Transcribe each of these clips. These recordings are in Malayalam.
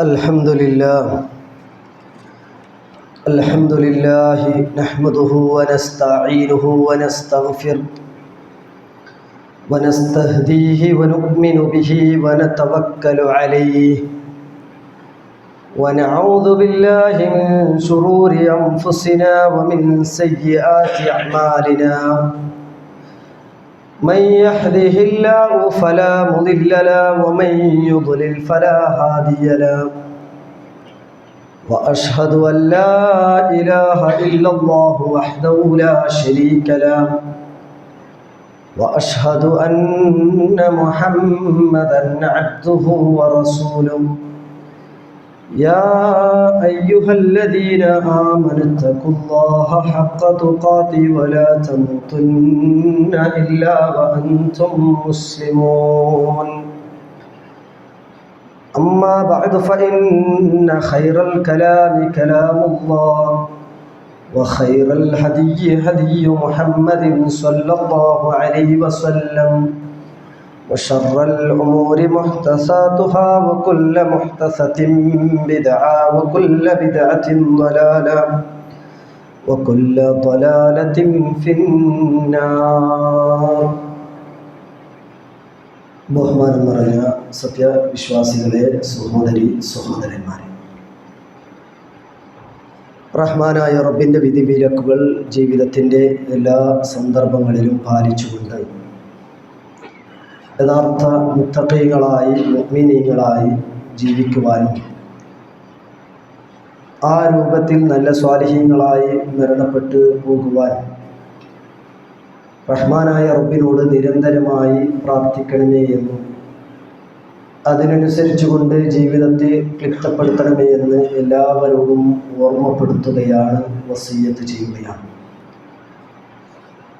الحمد لله نحمده ونستعينه ونستغفره ونستهديه ونؤمن به ونتوكل عليه ونعوذ بالله من شرور أنفسنا ومن سيئات أعمالنا من يهده الله فلا مضل له ومن يضلل فلا هادي له وأشهد أن لا إله إلا الله وحده لا شريك له وأشهد أن محمدا عبده ورسوله يا أيها الذين آمنوا اتقوا الله حق تقاته ولا تموتن إلا وأنتم مسلمون أما بعد فإن خير الكلام كلام الله وخير الهدي هدي محمد صلى الله عليه وسلم وشر الأمور محدثاتها وكل محدثة بدعة وكل بدعة ضلالة وكل ضلالة في النار. ബഹുമാനം നിറഞ്ഞ സത്യവിശ്വാസികളെ, സഹോദരി സഹോദരന്മാരെ, റഹ്മാനായ റബ്ബിൻ്റെ വിധിവിലക്കുകൾ ജീവിതത്തിൻ്റെ എല്ലാ സന്ദർഭങ്ങളിലും പാലിച്ചുകൊണ്ട് യഥാർത്ഥ മുത്തഖീകളായി മുഅ്മിനീങ്ങളായി ജീവിക്കുവാനും ആ രൂപത്തിൽ നല്ല സ്വാലിഹീങ്ങളായി മരണപ്പെട്ടു പോകുവാനും റഹ്മാനായ റബ്ബിനോട് നിരന്തരമായി പ്രാർത്ഥിക്കണമേ എന്നും അതിനനുസരിച്ചുകൊണ്ട് ജീവിതത്തെ ക്ലിപ്തപ്പെടുത്തണമേ എന്ന് എല്ലാവരോടും ഓർമ്മപ്പെടുത്തുകയാണ്, വസിയ്യത്ത് ചെയ്യുകയാണ്.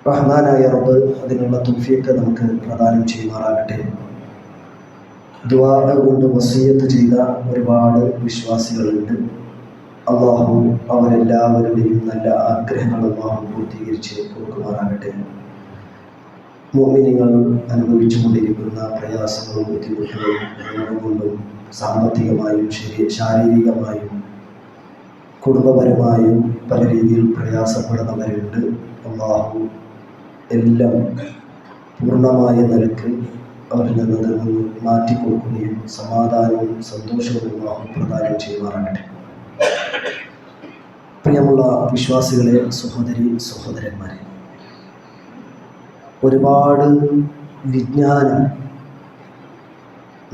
റഹ്മാനായ റബ്ബ് അതിനുള്ള തൗഫീഖ് നമുക്ക് പ്രദാനം ചെയ്യുമാറാകട്ടെ. ദുആ കൊണ്ട് വസിയ്യത്ത് ചെയ്ത ഒരുപാട് വിശ്വാസികളുണ്ട്. അള്ളാഹു അവരെല്ലാവരുടെയും നല്ല ആഗ്രഹങ്ങൾ അള്ളാഹു പൂർത്തീകരിച്ച് കൊടുക്കുമാറാകട്ടെ. മുഅ്മിനീങ്ങൾ അനുഭവിച്ചു കൊണ്ടിരിക്കുന്ന പ്രയാസങ്ങളും ബുദ്ധിമുട്ടുകളും രോഗം കൊണ്ടും സാമ്പത്തികമായും ശാരീരികമായും കുടുംബപരമായും പല രീതിയിൽ പ്രയാസപ്പെടുന്നവരുണ്ട്. അള്ളാഹു എല്ലാം പൂർണ്ണമായ നിലക്ക് അവരിൽ നിന്ന് മാറ്റിക്കൊടുക്കുകയും സമാധാനവും സന്തോഷവും അള്ളാഹു പ്രദാനം ചെയ്യുമാറാകട്ടെ. പ്രിയമുള്ള വിശ്വാസികളെ, സഹോദരി സഹോദരന്മാരെ, ഒരുപാട് വിജ്ഞാനം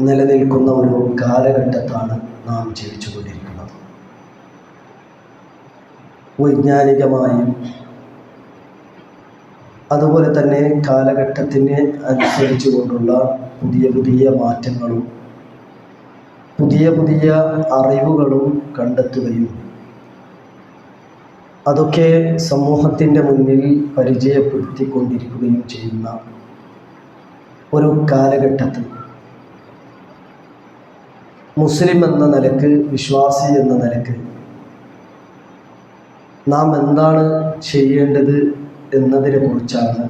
നിലനിൽക്കുന്ന ഒരു കാലഘട്ടത്താണ് നാം ജീവിച്ചുകൊണ്ടിരിക്കുന്നത്. വൈജ്ഞാനികമായും അതുപോലെ തന്നെ കാലഘട്ടത്തിന് അനുസരിച്ചു കൊണ്ടുള്ള പുതിയ പുതിയ മാറ്റങ്ങളും പുതിയ പുതിയ അറിവുകളും കണ്ടെത്തുകയും അതൊക്കെ സമൂഹത്തിൻ്റെ മുന്നിൽ പരിചയപ്പെടുത്തിക്കൊണ്ടിരിക്കുകയും ചെയ്യുന്ന ഒരു കാലഘട്ടത്തിൽ മുസ്ലിം എന്ന നിലക്ക്, വിശ്വാസി എന്ന നിലക്ക് നാം എന്താണ് ചെയ്യേണ്ടത് എന്നതിനെ കുറിച്ചാണ്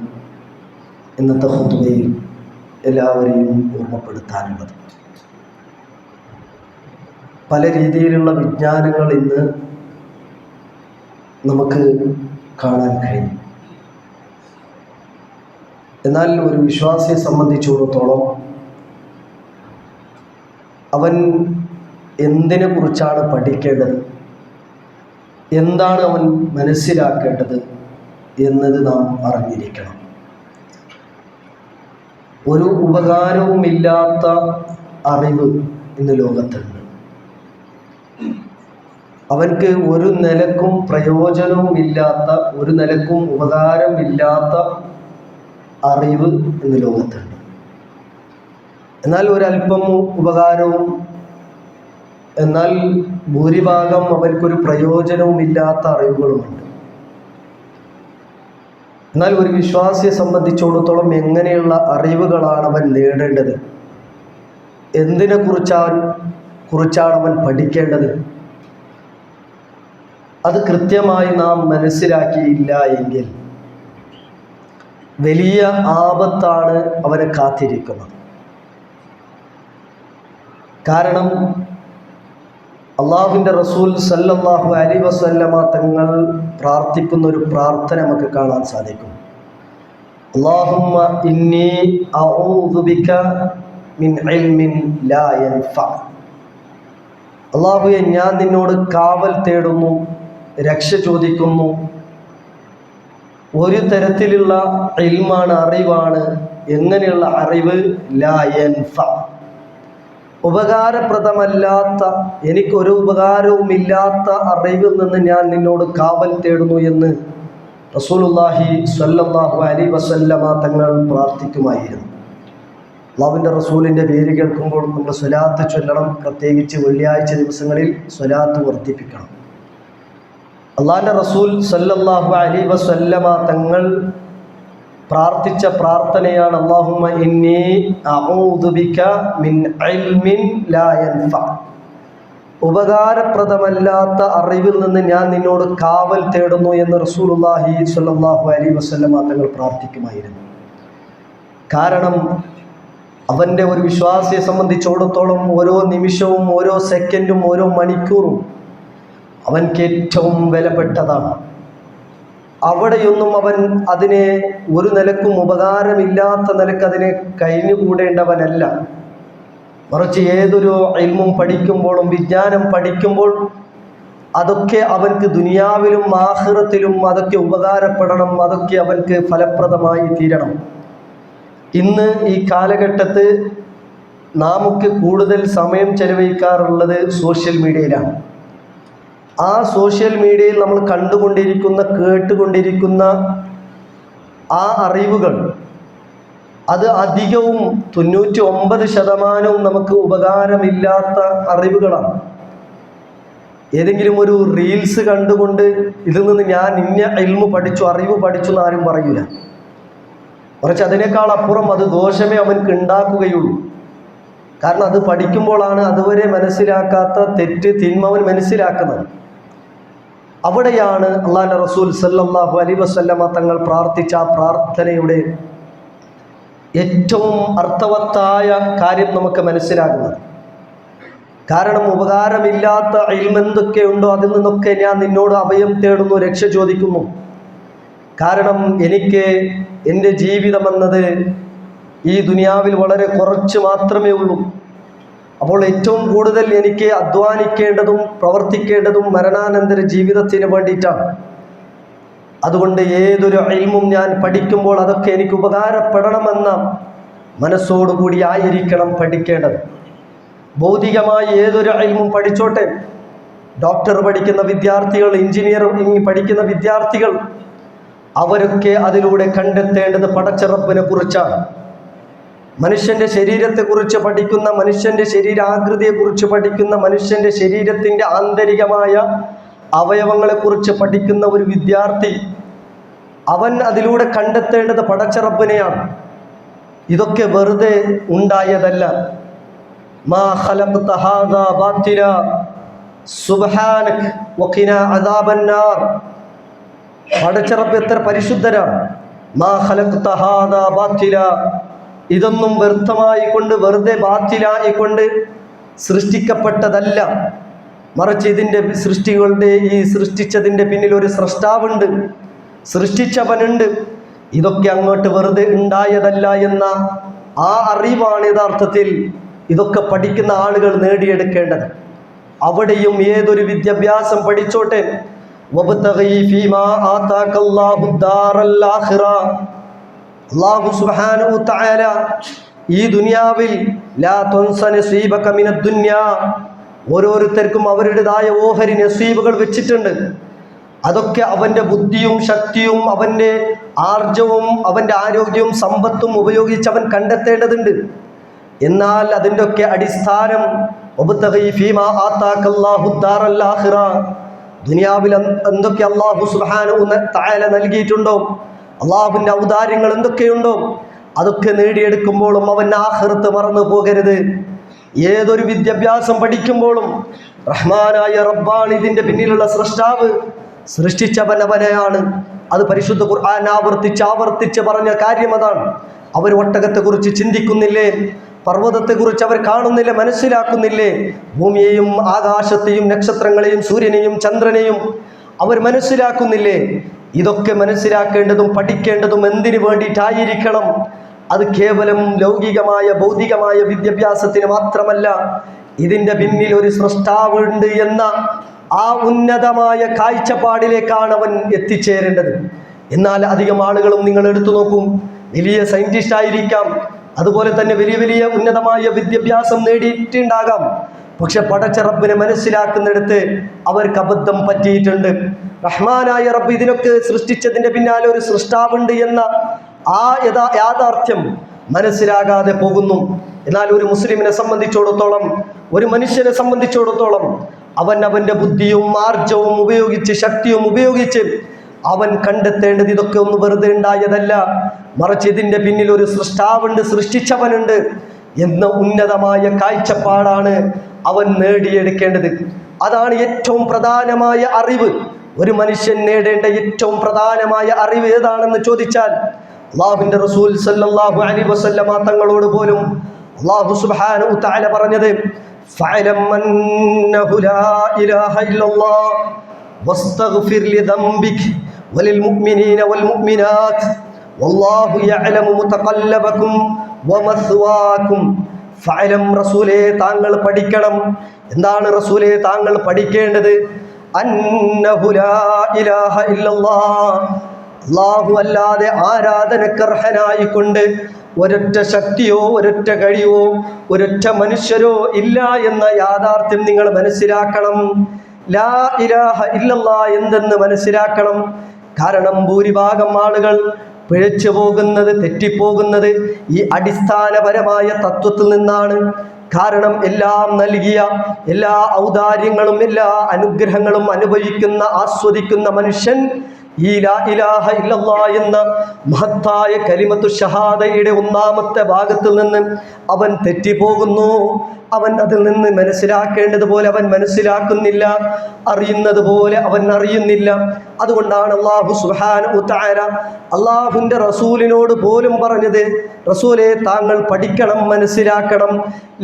ഇന്നത്തെ ഖുതുബയിൽ എല്ലാവരെയും ഓർമ്മപ്പെടുത്താനുള്ളത്. പല രീതിയിലുള്ള വിജ്ഞാനങ്ങൾ ഇന്ന് നമുക്ക് കാണാൻ കഴിയും. എന്നാൽ ഒരു വിശ്വാസിയെ സംബന്ധിച്ചിടത്തോളം അവൻ എന്തിനെ കുറിച്ചാണ് പഠിക്കേണ്ടത്, എന്താണ് അവൻ മനസ്സിലാക്കേണ്ടത് എന്നത് നാം അറിഞ്ഞിരിക്കണം. ഒരു ഉപകാരവുമില്ലാത്ത അറിവ് ഇന്ന് ലോകത്തുണ്ട്. അവൻക്ക് ഒരു നിലക്കും പ്രയോജനവുമില്ലാത്ത, ഒരു നിലക്കും ഉപകാരമില്ലാത്ത അറിവ് ഇന്ന് ലോകത്തുണ്ട്. എന്നാൽ ഒരല്പം ഉപകാരവും, എന്നാൽ ഭൂരിഭാഗം അവൻക്കൊരു പ്രയോജനവുമില്ലാത്ത അറിവുകളുമുണ്ട്. എന്നാൽ ഒരു വിശ്വാസിയെ സംബന്ധിച്ചിടത്തോളം എങ്ങനെയുള്ള അറിവുകളാണ് അവൻ നേടേണ്ടത്, എന്തിനെ കുറിച്ചാണ് അവൻ പഠിക്കേണ്ടത്, അത് കൃത്യമായി നാം മനസ്സിലാക്കിയില്ല എങ്കിൽ വലിയ ആപത്താണ് അവനെ കാത്തിരിക്കുന്നത്. കാരണം അള്ളാഹുവിൻ്റെ റസൂൽ സല്ലല്ലാഹു അലൈഹി വസല്ലമ തങ്ങൾ പ്രാർത്ഥിക്കുന്ന ഒരു പ്രാർത്ഥന നമുക്ക് കാണാൻ സാധിക്കും. അല്ലാഹുമ്മ ഇന്നി അഊദു ബിക മിൻ ഇൽമിൻ ലാ യൻഫ. അല്ലാഹുവേ, ഞാൻ നിന്നോട് കാവൽ തേടുന്നു, രക്ഷ ചോദിക്കുന്നു. ഒരു തരത്തിലുള്ള ഇൽമാണ്, അറിവാണ്. എങ്ങനെയുള്ള അറിവ്? ലാ യൻഫ, ഉപകാരപ്രദമല്ലാത്ത, എനിക്കൊരു ഉപകാരവുമില്ലാത്ത അറിവിൽ നിന്ന് ഞാൻ നിന്നോട് കാവൽ തേടുന്നു എന്ന് റസൂലുള്ളാഹി സ്വല്ലല്ലാഹു അലൈഹി വസല്ലമ തങ്ങൾ പ്രാർത്ഥിക്കുമായിരുന്നു. അല്ലാഹുവിൻ്റെ റസൂലിൻ്റെ പേര് കേൾക്കുമ്പോൾ നമ്മൾ സ്വലാത്ത് ചൊല്ലണം. പ്രത്യേകിച്ച് വെള്ളിയാഴ്ച ദിവസങ്ങളിൽ സ്വലാത്ത് വർദ്ധിപ്പിക്കണം. അല്ലാഹുവിൻ്റെ റസൂൽ സ്വല്ലല്ലാഹു അലൈഹി വസല്ലമ തങ്ങൾ പ്രാർത്ഥിച്ച പ്രാർത്ഥനയാണ് അല്ലാഹുമ്മ ഇന്നി അഊദു ബിക മിൻ ഇൽമിൻ ലാ യൻഫ. ഉപകാരപ്രദമല്ലാത്ത അറിവിൽ നിന്ന് ഞാൻ നിന്നോട് കാവൽ തേടുന്നു എന്ന് റസൂലുള്ളാഹി സ്വല്ലല്ലാഹു അലൈഹി വസല്ലമ തങ്ങൾ പ്രാർത്ഥിക്കുമായിരുന്നു. കാരണം അവൻ്റെ ഒരു വിശ്വാസിയെ സംബന്ധിച്ചിടത്തോളം ഓരോ നിമിഷവും, ഓരോ സെക്കൻഡും, ഓരോ മണിക്കൂറും അവൻക്ക് ഏറ്റവും വിലപ്പെട്ടതാണ്. അവിടെയൊന്നും അവൻ അതിനെ ഒരു നിലക്കും ഉപകാരമില്ലാത്ത നിലക്ക് അതിനെ കഴിഞ്ഞുകൂടേണ്ടവനല്ല. മറിച്ച് ഏതൊരു ഇൽമും പഠിക്കുമ്പോഴും, വിജ്ഞാനം പഠിക്കുമ്പോൾ അതൊക്കെ അവൻക്ക് ദുനിയാവിലും ആഖിറത്തിലും അതൊക്കെ ഉപകാരപ്പെടണം, അതൊക്കെ അവൻക്ക് ഫലപ്രദമായി തീരണം. ഇന്ന് ഈ കാലഘട്ടത്ത് നാമൊക്കെ കൂടുതൽ സമയം ചെലവഴിക്കാറുള്ളത് സോഷ്യൽ മീഡിയയിലാണ്. ആ സോഷ്യൽ മീഡിയയിൽ നമ്മൾ കണ്ടുകൊണ്ടിരിക്കുന്ന, കേട്ടുകൊണ്ടിരിക്കുന്ന ആ അറിവുകൾ, അത് അധികവും 99% നമുക്ക് ഉപകാരമില്ലാത്ത അറിവുകളാണ്. ഏതെങ്കിലും ഒരു റീൽസ് കണ്ടുകൊണ്ട് ഇതിൽ നിന്ന് ഞാൻ ഇന്ന ഇൽമു പഠിച്ചു, അറിവ് പഠിച്ചു എന്ന് ആരും പറയില്ല. മറിച്ച് അതിനേക്കാൾ അപ്പുറം അത് ദോഷമേ അവൻക്ക് ഉണ്ടാക്കുകയുള്ളൂ. കാരണം അത് പഠിക്കുമ്പോഴാണ് അതുവരെ മനസ്സിലാക്കാത്ത തെറ്റ്, തിന്മ അവൻ മനസ്സിലാക്കുന്നത്. അവിടെയാണ് അല്ലാഹുവിൻ്റെ റസൂൽ സല്ലല്ലാഹു അലൈഹി വസല്ലമ തങ്ങൾ പ്രാർത്ഥിച്ച ആ പ്രാർത്ഥനയുടെ ഏറ്റവും അർത്ഥവത്തായ കാര്യം നമുക്ക് മനസ്സിലാകുന്നത്. കാരണം ഉപകാരമില്ലാത്ത ഇൽമ് എന്തൊക്കെയുണ്ടോ അതിൽ നിന്നൊക്കെ ഞാൻ നിന്നോട് അഭയം തേടുന്നു, രക്ഷ ചോദിക്കുന്നു. കാരണം എനിക്ക് എൻ്റെ ജീവിതമെന്നത് ഈ ദുനിയാവിൽ വളരെ കുറച്ച് മാത്രമേ ഉള്ളൂ. അപ്പോൾ ഏറ്റവും കൂടുതൽ എനിക്ക് അധ്വാനിക്കേണ്ടതും പ്രവർത്തിക്കേണ്ടതും മരണാനന്തര ജീവിതത്തിന് വേണ്ടിയിട്ടാണ്. അതുകൊണ്ട് ഏതൊരു ഇൽമും ഞാൻ പഠിക്കുമ്പോൾ അതൊക്കെ എനിക്ക് ഉപകാരപ്പെടണമെന്ന മനസ്സോടുകൂടി ആയിരിക്കണം പഠിക്കേണ്ടത്. ഭൗതികമായി ഏതൊരു ഇൽമും പഠിച്ചോട്ടെ, ഡോക്ടർ പഠിക്കുന്ന വിദ്യാർത്ഥികൾ, എഞ്ചിനീയറിംഗ് പഠിക്കുന്ന വിദ്യാർത്ഥികൾ, അവരൊക്കെ അതിലൂടെ കണ്ടെത്തേണ്ടത് പടച്ചറപ്പിനെ കുറിച്ചാണ്. മനുഷ്യൻ്റെ ശരീരത്തെക്കുറിച്ച് പഠിക്കുന്ന, മനുഷ്യൻ്റെ ശരീരാകൃതിയെക്കുറിച്ച് പഠിക്കുന്ന, മനുഷ്യൻ്റെ ശരീരത്തിൻ്റെ ആന്തരികമായ അവയവങ്ങളെക്കുറിച്ച് പഠിക്കുന്ന ഒരു വിദ്യാർത്ഥി, അവൻ അതിലൂടെ കണ്ടെത്തേണ്ടത് പടച്ചറപ്പിനെയാണ്. ഇതൊക്കെ വെറുതെ ഉണ്ടായതല്ല. മാ ഖലഖ്ത ഹാദാ ബാത്തില സുബ്ഹാനക വഖിനാ അദാബന്നാർ. പടച്ചറപ്പ് എത്ര പരിശുദ്ധരാണ്. മാ ഖലഖ്ത ഹാദാ ബാത്തില, ഇതൊന്നും വ്യർത്ഥമായിക്കൊണ്ട്, വെറുതെ ബാത്തിലായിക്കൊണ്ട് സൃഷ്ടിക്കപ്പെട്ടതല്ല. മറിച്ച് ഇതിൻ്റെ സൃഷ്ടികളുടെ, ഈ സൃഷ്ടിച്ചതിൻ്റെ പിന്നിൽ ഒരു സ്രഷ്ടാവുണ്ട്, സൃഷ്ടിച്ചവനുണ്ട്. ഇതൊക്കെ അങ്ങോട്ട് വെറുതെ ഉണ്ടായതല്ല എന്ന ആ അറിവാണ് യഥാർത്ഥത്തിൽ ഇതൊക്കെ പഠിക്കുന്ന ആളുകൾ നേടിയെടുക്കേണ്ടത്. അവിടെയും ഏതൊരു വിദ്യാഭ്യാസം പഠിച്ചോട്ടെ, വബ്തഗി ഫീമാ ആതാകല്ലാഹു ദാറൽ ആഖിറ. അല്ലാഹു സുബ്ഹാനഹു തആല ഈ ദുനിയാവിൽ ലാ തുൻസ നസീബക മിനദ് ദുനിയ, ഓരോരുത്തർക്കും അവരുടേതായ ഓഹരി നസീബുകൾ വെച്ചിട്ടുണ്ട്. അതൊക്കെ അവൻ്റെ ബുദ്ധിയും ശക്തിയും അവൻ്റെ ആർജവും അവൻ്റെ ആരോഗ്യവും സമ്പത്തും ഉപയോഗിച്ച് അവൻ കണ്ടെത്തേണ്ടതുണ്ട്. എന്നാൽ അതിൻ്റെ ഒക്കെ അടിസ്ഥാനം വബ്തഗി ഫീമാ ആതാകല്ലാഹു ദാറൽ ആഖിറ, ദുനിയാവിൽ എന്തൊക്കെ അല്ലാഹു സുബ്ഹാനഹു തആല നൽകിയിട്ടുണ്ടോ, അള്ളാഹുവിൻ്റെ ഔദാര്യങ്ങൾ എന്തൊക്കെയുണ്ടോ അതൊക്കെ നേടിയെടുക്കുമ്പോഴും അവൻ ആഖിറത്ത് മറന്നു പോകരുത്. ഏതൊരു വിദ്യാഭ്യാസം പഠിക്കുമ്പോഴും റഹ്മാനായ റബ്ബാണ് ഇതിൻ്റെ പിന്നിലുള്ള സ്രഷ്ടാവ്, സൃഷ്ടിച്ചവൻ അവനെയാണ്. അത് പരിശുദ്ധ ഖുർആൻ ആവർത്തിച്ച് പറഞ്ഞ കാര്യം അതാണ്. അവർ ഒട്ടകത്തെക്കുറിച്ച് ചിന്തിക്കുന്നില്ലേ? പർവ്വതത്തെക്കുറിച്ച് അവർ കാണുന്നില്ല, മനസ്സിലാക്കുന്നില്ലേ? ഭൂമിയെയും ആകാശത്തെയും നക്ഷത്രങ്ങളെയും സൂര്യനെയും ചന്ദ്രനെയും അവർ മനസ്സിലാക്കുന്നില്ലേ? ഇതൊക്കെ മനസ്സിലാക്കേണ്ടതും പഠിക്കേണ്ടതും എന്തിനു വേണ്ടിയിട്ടായിരിക്കണം? അത് കേവലം ലൗകികമായ ഭൗതികമായ വിദ്യാഭ്യാസത്തിന് മാത്രമല്ല. ഇതിൻ്റെ പിന്നിൽ ഒരു സൃഷ്ടാവുണ്ട് എന്ന ആ ഉന്നതമായ കാഴ്ചപ്പാടിലേക്കാണ് അവൻ എത്തിച്ചേരേണ്ടത്. എന്നാൽ അധികം ആളുകളും നിങ്ങൾ എടുത്തു നോക്കും, വലിയ സയന്റിസ്റ്റ് ആയിരിക്കാം, അതുപോലെ തന്നെ വലിയ വലിയ ഉന്നതമായ വിദ്യാഭ്യാസം നേടിയിട്ടുണ്ടാകാം. പക്ഷെ പടച്ച റബ്ബിനെ മനസ്സിലാക്കുന്നിടത്ത് അവർക്ക് അബദ്ധം പറ്റിയിട്ടുണ്ട്. റഹ്മാനായ റബ്ബ് ഇതിനൊക്കെ സൃഷ്ടിച്ചതിൻ്റെ പിന്നാലെ ഒരു സൃഷ്ടാവുണ്ട് എന്ന ആ യാഥാർത്ഥ്യം മനസ്സിലാകാതെ പോകുന്നു. എന്നാൽ ഒരു മുസ്ലിമിനെ സംബന്ധിച്ചിടത്തോളം, ഒരു മനുഷ്യനെ സംബന്ധിച്ചിടത്തോളം അവൻ്റെ ബുദ്ധിയും ആർജവും ഉപയോഗിച്ച്, ശക്തിയും ഉപയോഗിച്ച് അവൻ കണ്ടെത്തേണ്ടത് ഇതൊക്കെ ഒന്ന് വെറുതെ ഉണ്ടായതല്ല, മറിച്ച് ഇതിൻ്റെ പിന്നിൽ ഒരു സൃഷ്ടാവുണ്ട്, സൃഷ്ടിച്ചവനുണ്ട് എന്ന ഉന്നതമായ കാഴ്ചപ്പാടാണ് അവൻ നേടിയെടുക്കേണ്ടത്. അതാണ് ഏറ്റവും പ്രധാനമായ അറിവ്. ഒരു മനുഷ്യൻ നേടേണ്ട ഏറ്റവും പ്രധാനമായ അറിവ് ഏതാണെന്ന് ചോദിച്ചാൽ, അല്ലാഹുവിൻ്റെ റസൂൽ സല്ലല്ലാഹു അലൈഹി വസല്ലമ തങ്ങളോട് പോലും അല്ലാഹു സുബ്ഹാനഹു തആല പറഞ്ഞത്, ഫഅലം അന്നഹു ലാ ഇലാഹ ഇല്ലല്ലാഹ് വസ്തഗ്ഫിർ ലിദംബിക വലിൽ മുഅ്മിനീന വൽ മുഅ്മിനാത്ത് വല്ലാഹു യഅലമു മുതഖല്ലബകും വമസ്വാകും. ഫഅലം, റസൂലേ താങ്കൾ പഠിക്കണം. എന്താണ് റസൂലേ താങ്കൾ പഠിക്കേണ്ടത്? അന്നഹു ലാ ഇലാഹ ഇല്ലല്ലാഹ്, അല്ലാഹു അല്ലാതെ ആരാധനക്കർഹനായിക്കൊണ്ട് ഒരൊറ്റ ശക്തിയോ ഒരൊറ്റ കഴിവോ ഒരൊറ്റ മനുഷ്യരോ ഇല്ല എന്ന യാഥാർത്ഥ്യം നിങ്ങൾ മനസ്സിലാക്കണം. ലാ ഇലാഹ ഇല്ലല്ലാഹ് എന്തെന്ന് മനസ്സിലാക്കണം. കാരണം ഭൂരിഭാഗം ആളുകൾ പിഴച്ചു പോകുന്നത്, തെറ്റിപ്പോകുന്നത് ഈ അടിസ്ഥാനപരമായ തത്വത്തിൽ നിന്നാണ്. കാരണം എല്ലാം നൽകിയ, എല്ലാ ഔദാര്യങ്ങളും എല്ലാ അനുഗ്രഹങ്ങളും അനുഭവിക്കുന്ന, ആസ്വദിക്കുന്ന മനുഷ്യൻ ഈ ലാ ഇലാഹ ഇല്ലല്ലാഹ് എന്ന മഹത്തായ കലിമത്തു ഷഹാദയുടെ ഒന്നാമത്തെ ഭാഗത്തിൽ നിന്ന് അവൻ തെറ്റിപ്പോകുന്നു. അവൻ അതിൽ നിന്ന് മനസ്സിലാക്കേണ്ടതുപോലെ അവൻ മനസ്സിലാക്കുന്നില്ല, അറിയുന്നത് പോലെ അവൻ അറിയുന്നില്ല. അതുകൊണ്ടാണ് അല്ലാഹു സുബ്ഹാനഹു തആല അല്ലാഹുവിൻ്റെ റസൂലിനോട് പോലും പറഞ്ഞത്, റസൂലേ താങ്കൾ പഠിക്കണം, മനസ്സിലാക്കണം.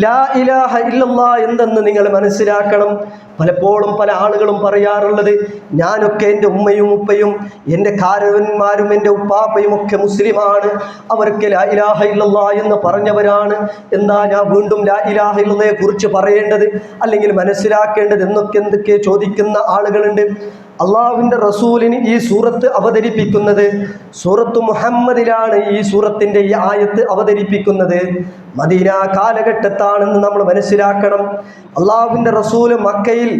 ലാ ഇലാഹ ഇല്ലല്ലാഹ് എന്തെന്ന് നിങ്ങൾ മനസ്സിലാക്കണം. പലപ്പോഴും പല ആളുകളും പറയാറുള്ളത്, ഞാനൊക്കെ എൻ്റെ ഉമ്മയും ഉപ്പയും എൻ്റെ കാരണവന്മാരും എൻ്റെ ഉപ്പാപ്പയും ഒക്കെ മുസ്ലിമാണ്, അവർക്ക് ലാ ഇലാഹ ഇല്ലല്ലാഹ് എന്ന് പറഞ്ഞവരാണ്. എന്താ ഞാൻ വീണ്ടും ലാ ഇലാഹ ഇല്ലല്ലാഹയെ കുറിച്ച് പറയേണ്ടത് അല്ലെങ്കിൽ മനസ്സിലാക്കേണ്ടത് എന്തൊക്കെ ചോദിക്കുന്ന ആളുകളുണ്ട്. അള്ളാഹുവിൻ്റെ റസൂലിന് ഈ സൂറത്ത് അവതരിപ്പിക്കുന്നത് സൂറത്ത് മുഹമ്മദിലാണ്. ഈ സൂറത്തിൻ്റെ ഈ ആയത്ത് അവതരിപ്പിക്കുന്നത് മദീന കാലഘട്ടത്താണെന്ന് നമ്മൾ മനസ്സിലാക്കണം. അള്ളാഹുവിൻ്റെ റസൂല് മക്കയിൽ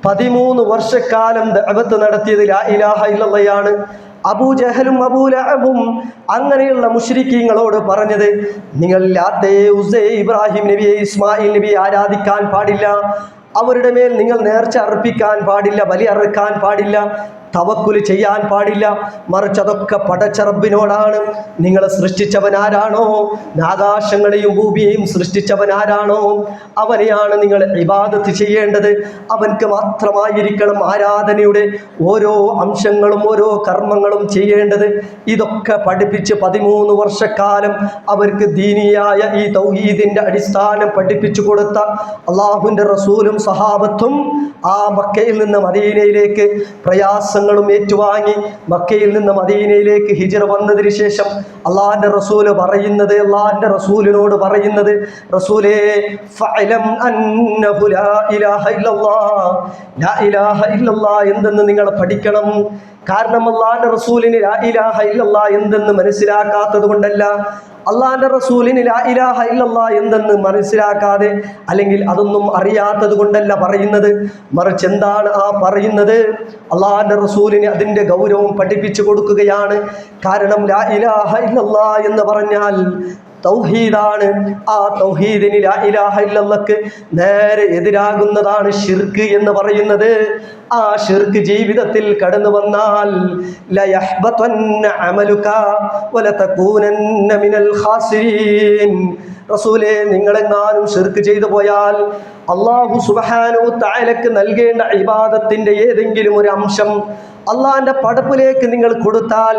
13 വർഷക്കാലം ദഅവത്ത് നടത്തിയത് ലാ ഇലാഹ ഇല്ലല്ലാഹയാണ്. അബൂജഹലും അബൂലഹബും അങ്ങനെയുള്ള മുശ്രിക്കീങ്ങളോട് പറഞ്ഞത്, നിങ്ങൾ ലാത്തയെ, ഉസ്സയെ, ഇബ്രാഹിം നബിയെ, ഇസ്മായിൽ നബിയെ ആരാധിക്കാൻ പാടില്ല, അവരുടെ മേൽ നിങ്ങൾ നേർച്ച അർപ്പിക്കാൻ പാടില്ല, ബലി അറുക്കാൻ പാടില്ല, തവക്കുല് ചെയ്യാൻ പാടില്ല, മറിച്ച് അതൊക്കെ പടച്ച റബ്ബിനോടാണ്. നിങ്ങളെ സൃഷ്ടിച്ചവൻ ആരാണോ, ആകാശങ്ങളെയും ഭൂമിയെയും സൃഷ്ടിച്ചവൻ ആരാണോ അവനെയാണ് നിങ്ങൾ ഇബാദത്ത് ചെയ്യേണ്ടത്. അവൻക്ക് മാത്രമായിരിക്കണം ആരാധനയുടെ ഓരോ അംശങ്ങളും ഓരോ കർമ്മങ്ങളും ചെയ്യേണ്ടത്. ഇതൊക്കെ പഠിപ്പിച്ച് 13 വർഷക്കാലം അവർക്ക് ദീനിയായ ഈ തൗഹീദിൻ്റെ അടിസ്ഥാനം പഠിപ്പിച്ചു കൊടുത്ത അള്ളാഹുവിൻ്റെ റസൂലും സഹാബത്തും ആ മക്കയിൽ നിന്ന് മദീനയിലേക്ക് പ്രയാസങ്ങളും ഏറ്റുവാങ്ങി മക്കയിൽ നിന്ന് മദീനയിലേക്ക് ഹിജ്റ വന്നതിന് ശേഷം അള്ളാഹിൻ്റെ റസൂല് പറയുന്നത്, അള്ളാഹിൻ്റെ റസൂലിനോട് പറയുന്നത്, റസൂലേ ഫഅലം അന്നഹു ലാ ഇലാഹ ഇല്ലല്ലാഹ്, ലാ ഇലാഹ ഇല്ലല്ലാഹ് എന്തെന്ന് നിങ്ങൾ പഠിക്കണം. കാരണം അള്ളാഹിൻ്റെ റസൂലിന് ലാ ഇലാഹ ഇല്ലല്ലാഹ് എന്തെന്ന് മനസ്സിലാക്കാത്തത് കൊണ്ടല്ല, അള്ളാഹിൻ്റെ റസൂലിന് ലാ ഇലാഹ ഇല്ലല്ലാഹ് എന്തെന്ന് മനസ്സിലാക്കാതെ അല്ലെങ്കിൽ അതൊന്നും അറിയാത്തത് കൊണ്ടല്ല പറയുന്നത്, മറിച്ച് എന്താണ് ആ പറയുന്നത്, അള്ളാഹിൻ്റെ റസൂലിന് അതിൻ്റെ ഗൗരവം പഠിപ്പിച്ചു കൊടുക്കുകയാണ്. കാരണം ലാ ഇലാഹ ഇല്ലല്ലാഹ് എന്ന് പറഞ്ഞാൽ തൗഹീദാണ്. ആ തൗഹീദിന് ലാ ഇലാഹ ഇല്ലല്ലാഹ്ക്ക് നേരെ എതിരാകുന്നതാണ് ശിർക്ക് എന്ന് പറയുന്നത്. ആ ശിർക്ക് ജീവിതത്തിൽ കടന്നു വന്നാൽ ലയഹ്ബതന്ന അമലുക വലതകൂനന്ന മിനൽ ഖാസിരീൻ. റസൂലേ നിങ്ങളെങ്ങാനും ശിർക്ക് ചെയ്തു പോയാൽ അല്ലാഹു സുബ്ഹാനഹു തആലക്ക് നൽകേണ്ട ഇബാദത്തിൻ്റെ ഏതെങ്കിലും ഒരു അംശം അള്ളാഹിൻ്റെ പടപ്പിലേക്ക് നിങ്ങൾ കൊടുത്താൽ,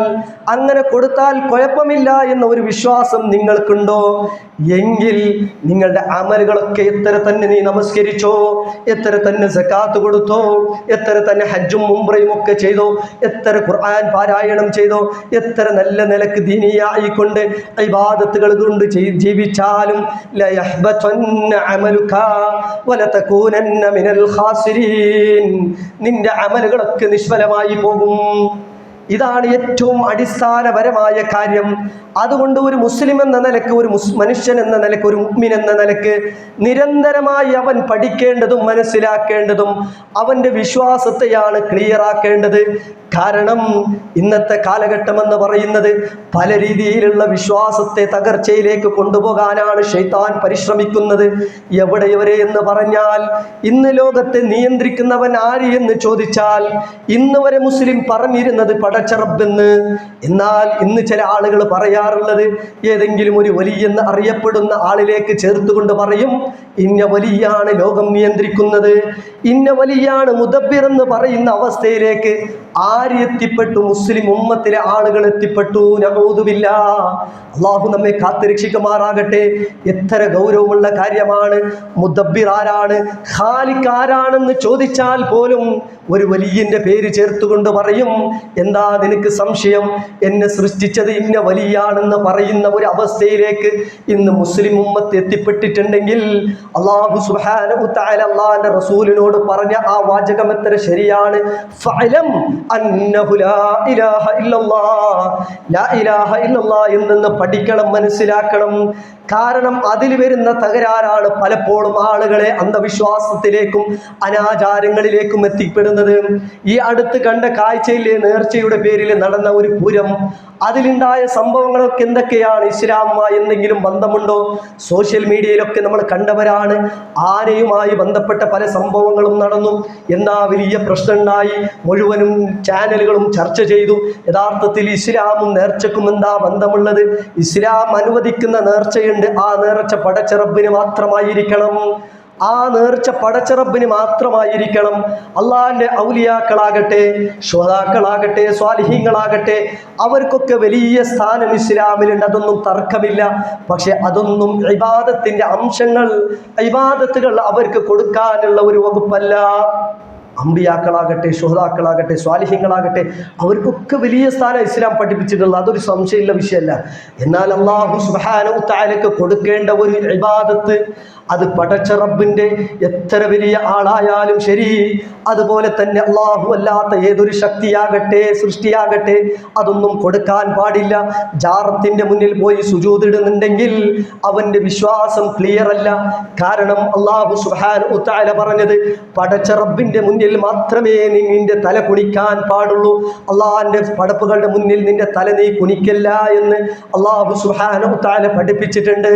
അങ്ങനെ കൊടുത്താൽ കുഴപ്പമില്ല എന്ന ഒരു വിശ്വാസം നിങ്ങൾക്കുണ്ടോ എങ്കിൽ നിങ്ങളുടെ അമലുകളൊക്കെ എത്ര തന്നെ നീ നമസ്കരിച്ചോ, എത്ര തന്നെ സക്കാത്ത് കൊടുത്തോ, എത്ര തന്നെ ഹജ്ജും ഉംറയും ഒക്കെ ചെയ്തോ, എത്ര ഖുർആൻ പാരായണം ചെയ്തോ, എത്ര നല്ല നിലക്ക് ദീനിയായിക്കൊണ്ട് ഇബാദത്തുകൾ കൊണ്ട് ജീവിച്ചാലും ലയഹ്ബതന്ന അമലുക വലതകൂനന്ന മിനൽ ഖാസിരീൻ, നിന്റെ അമലുകളൊക്കെ നിഷ്ഫലമായി പോകും. ഇതാണ് ഏറ്റവും അടിസ്ഥാനപരമായ കാര്യം. അതുകൊണ്ട് ഒരു മുസ്ലിം എന്ന നിലക്ക്, ഒരു മനുഷ്യൻ എന്ന നിലക്ക്, ഒരു മുഅ്മിൻ എന്ന നിലക്ക് നിരന്തരമായി അവൻ പഠിക്കേണ്ടതും മനസ്സിലാക്കേണ്ടതും അവൻ്റെ വിശ്വാസത്തെയാണ് ക്ലിയർ ആക്കേണ്ടത്. കാരണം ഇന്നത്തെ കാലഘട്ടം എന്ന് പറയുന്നത് പല രീതിയിലുള്ള വിശ്വാസത്തെ തകർച്ചയിലേക്ക് കൊണ്ടുപോകാനാണ് ശൈത്താൻ പരിശ്രമിക്കുന്നത്. എവിടെവരെ എന്ന് പറഞ്ഞാൽ, ഇന്ന് ലോകത്തെ നിയന്ത്രിക്കുന്നവൻ ആര് എന്ന് ചോദിച്ചാൽ ഇന്ന് വരെ മുസ്ലിം പറഞ്ഞിരുന്നത് പടച്ച റബ്ബെന്ന്. എന്നാൽ ഇന്ന് ചില ആളുകൾ പറയാറുള്ളത് ഏതെങ്കിലും ഒരു വലിയെന്ന് അറിയപ്പെടുന്ന ആളിലേക്ക് ചേർത്തുകൊണ്ട് പറയും, ഇന്ന വലിയാണ് ലോകം നിയന്ത്രിക്കുന്നത്, ഇന്ന വലിയാണ് മുദബ്ബിർ എന്ന് പറയുന്ന അവസ്ഥയിലേക്ക് ആര് എത്തിപ്പെട്ടു? മുസ്ലിം ഉമ്മത്തിലെ ആളുകൾ എത്തിപ്പെട്ടു. നഊദുബില്ലാ, അള്ളാഹു നമ്മെ കാത്തുരക്ഷിക്കുമാറാകട്ടെ. എത്ര ഗൗരവമുള്ള കാര്യമാണ്. മുദബ്ബിർ ആരാണ്, ഖാലിഖ് ആരാണെന്ന് ചോദിച്ചാൽ പോലും ഒരു വലിയന്റെ പേര് ചേർത്തുകൊണ്ട് പറയും, എന്താ നിനക്ക് സംശയം, എന്നെ സൃഷ്ടിച്ചത് ഇന്ന വലിയാണെന്ന് പറയുന്ന ഒരു അവസ്ഥയിലേക്ക് ഇന്ന് മുസ്ലിം ഉമ്മത്ത് എത്തിപ്പെട്ടിട്ടുണ്ടെങ്കിൽ അള്ളാഹു സുബ്ഹാനഹു തആല അള്ളാഹിന്റെ റസൂലിനോട് പറഞ്ഞ ആ വാചകം എത്ര ശരിയാണ്. ഫഅലം അന്നഹു ലാ ഇലാഹ ഇല്ലല്ലാഹ്, ലാ ഇലാഹ ഇല്ലല്ലാഹ് എന്ന് പഠിക്കണം, മനസ്സിലാക്കണം. കാരണം അതിൽ വരുന്ന തകരാറാണ് പലപ്പോഴും ആളുകളെ അന്ധവിശ്വാസത്തിലേക്കും അനാചാരങ്ങളിലേക്കും എത്തിപ്പെടുന്നത്. ഈ അടുത്ത് കണ്ട കാഴ്ചയിലെ നേർച്ചയുടെ പേരിൽ നടന്ന ഒരു പൂരം, അതിലുണ്ടായ സംഭവങ്ങളൊക്കെ എന്തൊക്കെയാണ്? ഇസ്ലാമുമായി എന്തെങ്കിലും ബന്ധമുണ്ടോ? സോഷ്യൽ മീഡിയയിലൊക്കെ നമ്മൾ കണ്ടവരാണ്. ആനയുമായി ബന്ധപ്പെട്ട പല സംഭവങ്ങളും നടന്നു. എന്താ വലിയ പ്രശ്നമുണ്ടായി, മുഴുവനും ചാനലുകളും ചർച്ച ചെയ്തു. യഥാർത്ഥത്തിൽ ഇസ്ലാമും നേർച്ചക്കും എന്താ ബന്ധമുള്ളത്? ഇസ്ലാം അനുവദിക്കുന്ന നേർച്ചയുണ്ട്, ആ നേർച്ച പടച്ച റബ്ബിന് മാത്രമായിരിക്കണം. ആ നേർച്ച പടച്ച റബ്ബിന് മാത്രമായിരിക്കണം. അള്ളാഹിന്റെ ഔലിയാക്കളാകട്ടെ, ശുഹദാക്കളാകട്ടെ, സ്വാലിഹീങ്ങളാകട്ടെ, അവർക്കൊക്കെ വലിയ സ്ഥാനം ഇസ്ലാമിലുണ്ട്, അതൊന്നും തർക്കമില്ല. പക്ഷെ അതൊന്നും ഇബാദത്തിന്റെ അംശങ്ങൾ, ഇബാദത്തുകൾ അവർക്ക് കൊടുക്കാനുള്ള ഒരു വകുപ്പല്ല. അമ്പിയാക്കളാകട്ടെ, ശുഹദാക്കളാകട്ടെ, സ്വാലിഹീങ്ങളാകട്ടെ, അവർക്കൊക്കെ വലിയ സ്ഥാനം ഇസ്ലാം പഠിപ്പിച്ചിട്ടുള്ളത്, അതൊരു സംശയമുള്ള വിഷയമല്ല. എന്നാൽ അല്ലാഹു സുബ്ഹാനഹു തആലക്ക് കൊടുക്കേണ്ട ഒരു ഇബാദത്ത്, അത് പടച്ച റബ്ബിൻ്റെ എത്ര വലിയ ആളായാലും ശരി, അതുപോലെ തന്നെ അള്ളാഹു അല്ലാത്ത ഏതൊരു ശക്തിയാകട്ടെ, സൃഷ്ടിയാകട്ടെ, അതൊന്നും കൊടുക്കാൻ പാടില്ല. ജാറത്തിൻ്റെ മുന്നിൽ പോയി സുജൂദിടുന്നുണ്ടെങ്കിൽ അവൻ്റെ വിശ്വാസം ക്ലിയർ അല്ല. കാരണം അള്ളാഹു സുബ്ഹാനഹു തആല പറഞ്ഞത് പടച്ച റബ്ബിൻ്റെ മുന്നിൽ മാത്രമേ നിന്റെ തല കുനിക്കാൻ പാടുള്ളൂ. അള്ളാഹിൻ്റെ പടപ്പുകളുടെ മുന്നിൽ നിന്റെ തല നീ കുനിക്കല്ല എന്ന് അള്ളാഹു സുബ്ഹാനഹു തആല പഠിപ്പിച്ചിട്ടുണ്ട്.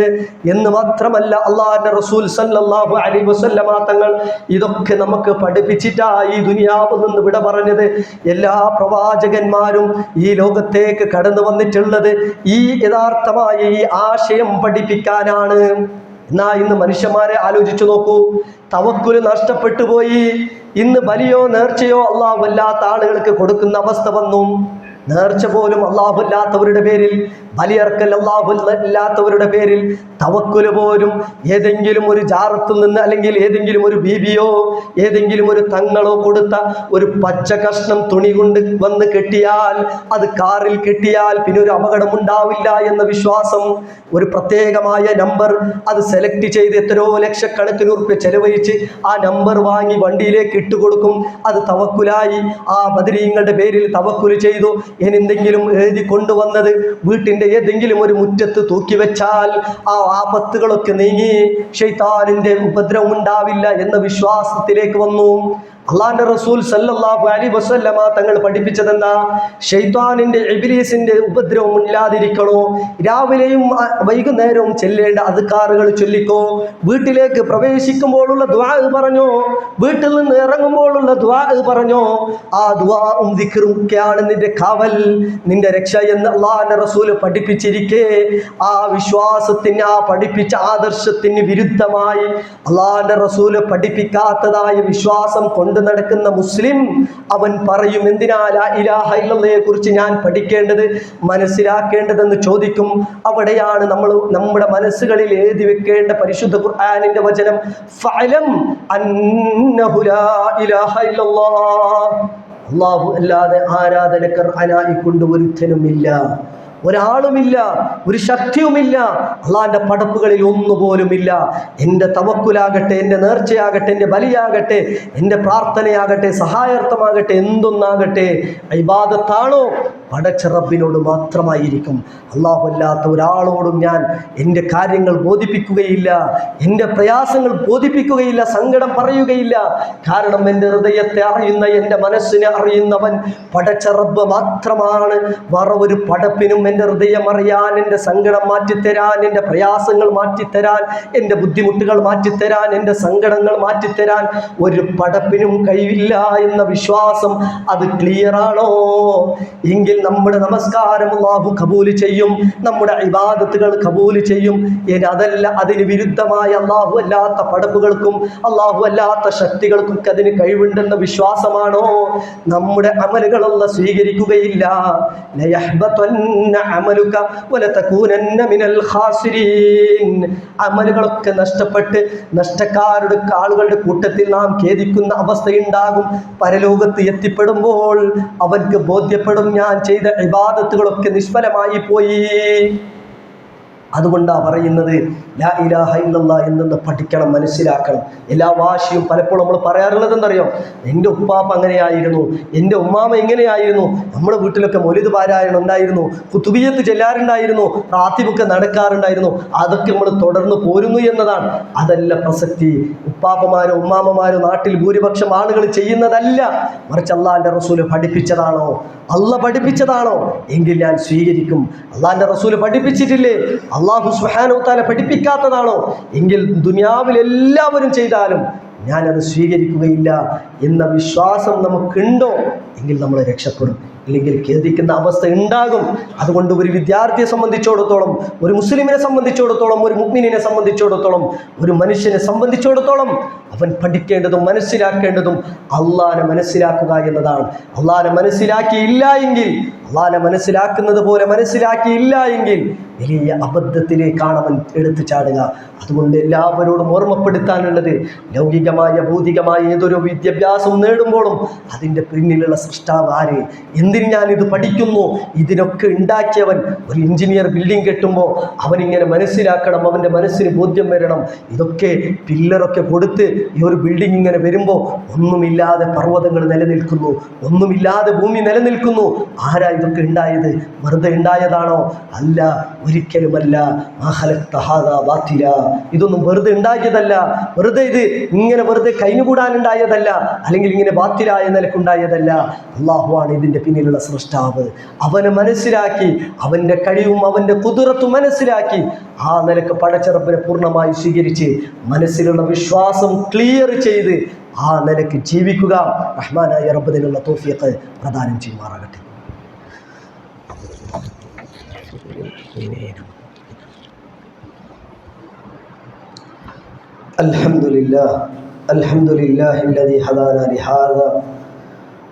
എന്ന് മാത്രമല്ല അള്ളാഹിൻ്റെ റസൂൽ സല്ലല്ലാഹു അലൈഹി വസല്ലമ തങ്ങൾ ഇതൊക്കെ നമുക്ക് പഠിപ്പിച്ചിട്ടാ ഈ ദുനിയാവിൽ നിന്ന് വിട പറഞ്ഞത്. എല്ലാ പ്രവാചകന്മാരും ഈ ലോകത്തേക്ക് കടന്നു വന്നിട്ടുള്ളത് ഈ യഥാർത്ഥമായ ഈ ആശയം പഠിപ്പിക്കാനാണ്. എന്നാ ഇന്ന് മനുഷ്യന്മാരെ ആലോചിച്ചു നോക്കൂ, തവക്കുൽ നഷ്ടപ്പെട്ടു പോയി. ഇന്ന് ബലിയോ നേർച്ചയോ അള്ളാഹു അല്ലാത്ത ആളുകൾക്ക് കൊടുക്കുന്ന അവസ്ഥ വന്നു. നേർച്ച പോലും അള്ളാഹു അല്ലാത്തവരുടെ പേരിൽ, ബലിയർക്കൽ അള്ളാഹു അല്ലാത്തവരുടെ പേരിൽ, തവക്കുൽ പോലും ഏതെങ്കിലും ഒരു ജാറത്തിൽ നിന്ന് അല്ലെങ്കിൽ ഏതെങ്കിലും ഒരു ബീബിയോ ഏതെങ്കിലും ഒരു തങ്ങളോ കൊടുത്ത ഒരു പച്ച കഷ്ണം തുണി കൊണ്ട് വന്ന് കെട്ടിയാൽ, അത് കാറിൽ കെട്ടിയാൽ പിന്നെ ഒരു അപകടം ഉണ്ടാവില്ല എന്ന വിശ്വാസം. ഒരു പ്രത്യേകമായ നമ്പർ അത് സെലക്ട് ചെയ്ത് എത്രയോ ലക്ഷക്കണക്കിന് ഉറുപ്പ്യ ചെലവഴിച്ച് ആ നമ്പർ വാങ്ങി വണ്ടിയിലേക്ക് ഇട്ടുകൊടുക്കും. അത് തവക്കുലായി. ആ ബദരീങ്ങളുടെ പേരിൽ തവക്കുൽ ചെയ്തു. എന്തെങ്കിലും എഴുതി കൊണ്ടുവന്നത് വീട്ടിൻ്റെ ഏതെങ്കിലും ഒരു മുറ്റത്ത് തൂക്കി വെച്ചാൽ ആ ആപത്തുകളൊക്കെ നീങ്ങി, ശൈത്താനിൻ്റെ ഉപദ്രവം ഉണ്ടാവില്ല എന്ന വിശ്വാസത്തിലേക്ക് വന്നു. അള്ളാഹിന്റെ റസൂൽ സല്ലല്ലാഹു അലൈഹി വസല്ലമ തങ്ങൾ പഠിപ്പിച്ചതെന്താ? ശൈത്താനിന്റെ ഇബ്ലീസിന്റെ ഉപദ്രവം ഇല്ലാതിരിക്കണോ, രാവിലെയും വൈകുന്നേരവും ചെല്ലേണ്ട അദ്കാറുകൾ ചൊല്ലിക്കോ. വീട്ടിലേക്ക് പ്രവേശിക്കുമ്പോഴുള്ള ദുആ പറഞ്ഞോ, വീട്ടിൽ നിന്ന് ഇറങ്ങുമ്പോഴുള്ള ദുആ പറഞ്ഞോ. ആ ദുആഉം ദിക്റും ഒക്കെയാണ് നിന്റെ കാവൽ, നിന്റെ രക്ഷ എന്ന് അള്ളാഹിന്റെ റസൂൽ പഠിപ്പിച്ചിരിക്കെ, ആ വിശ്വാസത്തിന്, ആ പഠിപ്പിച്ച ആദർശത്തിന് വിരുദ്ധമായി അള്ളാഹിന്റെ റസൂൽ പഠിപ്പിക്കാത്തതായ വിശ്വാസം കൊണ്ട് കൊണ്ട് നടക്കുന്ന മുസ്ലിം അവൻ പറയും, എന്തിനാ ലാ ഇലാഹ ഇല്ലല്ലാഹയെ കുറിച്ച് ഞാൻ പഠിക്കേണ്ടത്, മനസ്സിലാക്കേണ്ടതെന്ന് ചോദിക്കും. അവിടെയാണ് നമ്മുടെ മനസ്സുകളിൽ എഴുതി വെക്കേണ്ട പരിശുദ്ധ ഖുർആനിന്റെ വചനം, ഫഅലം അന്നഹു ലാ ഇലാഹ ഇല്ലല്ലാഹ്, അല്ലാഹു അല്ലാതെ ആരാധനക്ക് അർഹനായിക്കൊണ്ട് ഒരുത്തനുമില്ല, ഒരാളുമില്ല, ഒരു ശക്തിയുമില്ല, അള്ളാന്റെ പടപ്പുകളിൽ ഒന്നുപോലുമില്ല. എൻ്റെ തവക്കുലാകട്ടെ, എൻ്റെ നേർച്ചയാകട്ടെ, എൻ്റെ ബലിയാകട്ടെ, എൻ്റെ പ്രാർത്ഥനയാകട്ടെ, സഹായാർത്ഥമാകട്ടെ, എന്തൊന്നാകട്ടെ, ഇബാദത്താണോ പടച്ച റബ്ബിനോട് മാത്രമായിരിക്കും. അല്ലാഹു അല്ലാത്ത ഒരാളോടും ഞാൻ എൻ്റെ കാര്യങ്ങൾ ബോധിപ്പിക്കുകയില്ല, എൻ്റെ പ്രയാസങ്ങൾ ബോധിപ്പിക്കുകയില്ല, സങ്കടം പറയുകയില്ല. കാരണം എൻ്റെ ഹൃദയത്തെ അറിയുന്ന, എൻ്റെ മനസ്സിനെ അറിയുന്നവൻ പടച്ച റബ്ബ് മാത്രമാണ്. വേറെ ഒരു പടപ്പിനും എൻ്റെ ഹൃദയം അറിയാൻ, എൻ്റെ സങ്കടം മാറ്റിത്തരാൻ, എൻ്റെ പ്രയാസങ്ങൾ മാറ്റിത്തരാൻ, എൻ്റെ ബുദ്ധിമുട്ടുകൾ മാറ്റിത്തരാൻ, എൻ്റെ സങ്കടങ്ങൾ മാറ്റിത്തരാൻ ഒരു പടപ്പിനും കഴിവില്ല എന്ന വിശ്വാസം അത് ക്ലിയറാണോ എങ്കിൽ നമ്മുടെ നമസ്കാരം അല്ലാഹു കബൂൽ ചെയ്യും, നമ്മുടെ ഇബാദത്തുകൾ കബൂൽ ചെയ്യും. ഇനി അതല്ല, അതിന് വിരുദ്ധമായ അല്ലാഹു അല്ലാത്ത പടപ്പുകൾക്കും അല്ലാഹു അല്ലാത്ത ശക്തികൾക്കും അതിന് കഴിവുണ്ടെന്ന വിശ്വാസമാണോ, നമ്മുടെ അമലുകൾ അല്ലാഹു സ്വീകരിക്കുകയില്ല. ലയഹ്ബതന്ന അമലുക വലതകൂനന്ന മിനൽ ഖാസിരീൻ. അമലുകളൊക്കെ നഷ്ടപ്പെട്ട് നഷ്ടക്കാരുടെ ആളുകളുടെ കൂട്ടത്തിൽ നാം ഖേദിക്കുന്ന അവസ്ഥയുണ്ടാകും. പരലോകത്ത് എത്തിപ്പെടുമ്പോൾ അവർക്ക് ബോധ്യപ്പെടും, ഞാൻ ചെയ്ത ഇബാദത്തുകളൊക്കെ നിഷ്ഫലമായി പോയി. അതുകൊണ്ടാണ് പറയുന്നത് ലാ ഇലാഹ ഇല്ലല്ലാഹ് എന്നൊന്ന് പഠിക്കണം, മനസ്സിലാക്കണം. എല്ലാ വാശിയും പലപ്പോഴും നമ്മൾ പറയാറുള്ളത് എന്തറിയോ, എൻ്റെ ഉപ്പാപ്പ അങ്ങനെയായിരുന്നു, എൻ്റെ ഉമ്മാമ എങ്ങനെയായിരുന്നു, നമ്മുടെ വീട്ടിലൊക്കെ മൗലിദ് പാരായണം ഉണ്ടായിരുന്നു, കുത്തുബിയത്ത് ചെല്ലാറുണ്ടായിരുന്നു, റാത്തിബൊക്കെ നടക്കാറുണ്ടായിരുന്നു, അതൊക്കെ നമ്മൾ തുടർന്ന് പോരുന്നു എന്നതാണ്. അതല്ല പ്രസക്തി. ഉപ്പാപ്പമാരോ ഉമ്മാമ്മമാരോ നാട്ടിൽ ഭൂരിപക്ഷം ആളുകൾ ചെയ്യുന്നതല്ല, മറിച്ച് അള്ളാഹിൻ്റെ റസൂല് പഠിപ്പിച്ചതാണോ, അള്ളാഹ് പഠിപ്പിച്ചതാണോ എങ്കിൽ ഞാൻ സ്വീകരിക്കും. അള്ളാഹിൻ്റെ റസൂല് പഠിപ്പിച്ചിട്ടില്ലേ, അള്ളാഹു സുബ്ഹാനഹു വ തആല പഠിപ്പിക്കാത്തതാണോ എങ്കിൽ ദുനിയാവിൽ എല്ലാവരും ചെയ്താലും ഞാനത് സ്വീകരിക്കുകയില്ല എന്ന വിശ്വാസം നമുക്കുണ്ടോ എങ്കിൽ നമ്മൾ രക്ഷപ്പെടും, ഇല്ലെങ്കിൽ ഖേദിക്കുന്ന അവസ്ഥ ഉണ്ടാകും. അതുകൊണ്ട് ഒരു വിദ്യാർത്ഥിയെ സംബന്ധിച്ചിടത്തോളം, ഒരു മുസ്ലിമിനെ സംബന്ധിച്ചിടത്തോളം, ഒരു മുഅ്മിനിനെ സംബന്ധിച്ചിടത്തോളം, ഒരു മനുഷ്യനെ സംബന്ധിച്ചിടത്തോളം അവൻ പഠിക്കേണ്ടതും മനസ്സിലാക്കേണ്ടതും അള്ളാഹനെ മനസ്സിലാക്കുക എന്നതാണ്. അള്ളാഹനെ മനസ്സിലാക്കിയില്ല എങ്കിൽ, അള്ളാഹനെ മനസ്സിലാക്കുന്നത് പോലെ മനസ്സിലാക്കിയില്ല എങ്കിൽ വലിയ അബദ്ധത്തിലേക്കാണ് അവൻ എടുത്തു ചാടുക. അതുകൊണ്ട് എല്ലാവരോടും ഓർമ്മപ്പെടുത്താനുള്ളത്, ലൗകികമായ ഭൗതികമായ ഏതൊരു വിദ്യാഭ്യാസം നേടുമ്പോഴും അതിൻ്റെ പിന്നിലുള്ള സൃഷ്ടാവ് ആര്, എന്തിന് ഞാനിത് പഠിക്കുന്നു, ഇതിനൊക്കെ ഉണ്ടാക്കിയവൻ. ഒരു എഞ്ചിനീയർ ബിൽഡിംഗ് കെട്ടുമ്പോൾ അവനിങ്ങനെ മനസ്സിലാക്കണം, അവൻ്റെ മനസ്സിന് ബോധ്യം വരണം, ഇതൊക്കെ പില്ലറൊക്കെ കൊടുത്ത് ഈ ഒരു ബിൽഡിംഗ് ഇങ്ങനെ വരുമ്പോൾ ഒന്നുമില്ലാതെ പർവ്വതങ്ങൾ നിലനിൽക്കുന്നു, ഒന്നുമില്ലാതെ ഭൂമി നിലനിൽക്കുന്നു. ആരാ ഇതൊക്കെ ഉണ്ടായത്? വെറുതെ ഉണ്ടായതാണോ? അല്ല, ഒരിക്കലുമല്ല. ഇതൊന്നും വെറുതെ ഉണ്ടാക്കിയതല്ല, വെറുതെ ഇത് ഇങ്ങനെ വെറുതെ കഴിഞ്ഞുകൂടാനുണ്ടായതല്ല, അല്ലെങ്കിൽ ഇങ്ങനെ ബാത്തിലായ നിലക്കുണ്ടായതല്ല. അള്ളാഹുവാണ് ഇതിൻ്റെ പിന്നിലുള്ള സൃഷ്ടാവ്. അവനെ മനസ്സിലാക്കി, അവൻ്റെ കഴിവും അവൻ്റെ ഖുദ്റത്തും മനസ്സിലാക്കി ആ നിലക്ക് പടച്ച റബ്ബിനെ പൂർണ്ണമായി സ്വീകരിച്ച് മനസ്സിലുള്ള വിശ്വാസം ക്ലിയർ ചെയ്ത് ആ നിലക്ക് ജീവിക്കുക. റഹ്മാനായ റബ്ബിനുള്ള തൗഫീഖ് പ്രദാനം ചെയ്യുമാറാകട്ടെ. അൽഹംദുലില്ലാഹി الذي هدانا لهذا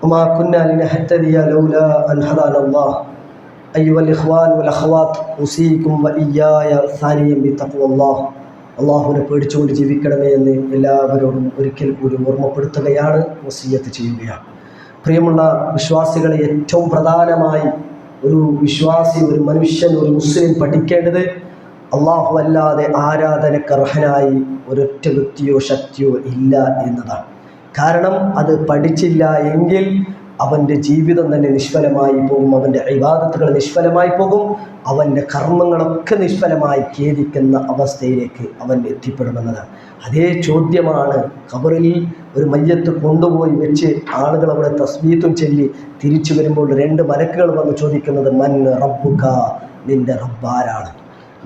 وما كنا لنهتدي لولا أن هدانا الله. أيها الإخوان والأخوات أوصيكم وإياي ثانيا بتقوى الله. അള്ളാഹുവിനെ പേടിച്ചുകൊണ്ട് ജീവിക്കണമേ എന്ന് എല്ലാവരോടും ഒരിക്കൽ കൂടി ഓർമ്മപ്പെടുത്തുകയാണ്, വസിയ്യത്ത് ചെയ്യുകയാണ്. പ്രിയമുള്ള വിശ്വാസികളെ, ഏറ്റവും പ്രധാനമായി ഒരു വിശ്വാസി, ഒരു മനുഷ്യൻ, ഒരു മുസ്ലിം പഠിക്കേണ്ടത് അള്ളാഹു അല്ലാതെ ആരാധനക്ക് അർഹനായി ഒരൊറ്റ വ്യക്തിയോ ശക്തിയോ ഇല്ല എന്നതാണ്. കാരണം അത് പഠിച്ചില്ല എങ്കിൽ അവൻ്റെ ജീവിതം തന്നെ നിഷ്ഫലമായി പോകും, അവൻ്റെ ഇബാദത്തുകൾ നിഷ്ഫലമായി പോകും, അവൻ്റെ കർമ്മങ്ങളൊക്കെ നിഷ്ഫലമായി ഖേദിക്കുന്ന അവസ്ഥയിലേക്ക് അവൻ എത്തിപ്പെടുമെന്നതാണ്. അതേ ചോദ്യമാണ് ഖബറിൽ ഒരു മയ്യത്ത് കൊണ്ടുപോയി വെച്ച് ആളുകൾ അവിടെ തസ്ബീത്തും ചൊല്ലി തിരിച്ചു വരുമ്പോൾ രണ്ട് മലക്കുകൾ വന്ന് ചോദിക്കുന്നത്, മൻ റബ്ബുക, നിൻ്റെ റബ്ബാരാണ്,